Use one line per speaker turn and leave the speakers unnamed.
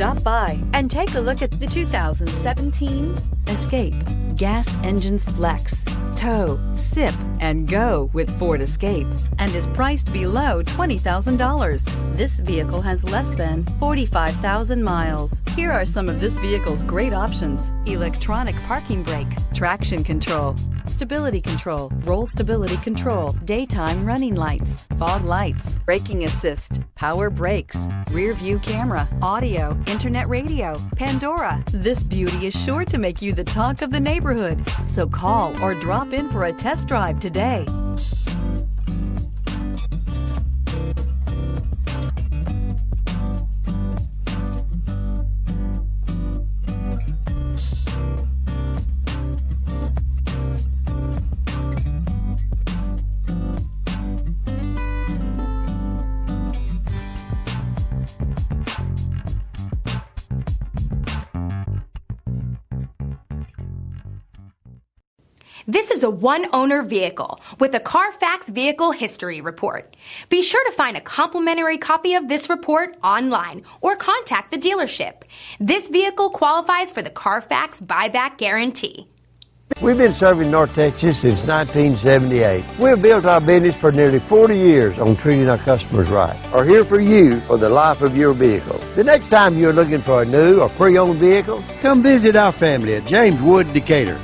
Stop by and take a look at the 2017 Escape. Gas engines flex, tow, sip, and go with Ford Escape, and is priced below $20,000. This vehicle has less than 45,000 miles. Here are some of this vehicle's great options: electronic parking brake, traction control, stability control, roll stability control, daytime running lights, fog lights, braking assist, power brakes, rear view camera, audio, internet radio, Pandora. This beauty is sure to make you the talk of the neighborhood. So call or drop in for a test drive today.
This is a one-owner vehicle with a Carfax Vehicle History Report. Be sure to find a complimentary copy of this report online or contact the dealership. This vehicle qualifies for the Carfax Buyback Guarantee.
We've been serving North Texas since 1978. We've built our business for nearly 40 years on treating our customers right. Are here for you for the life of your vehicle. The next time you're looking for a new or pre-owned vehicle, come visit our family at James Wood Decatur.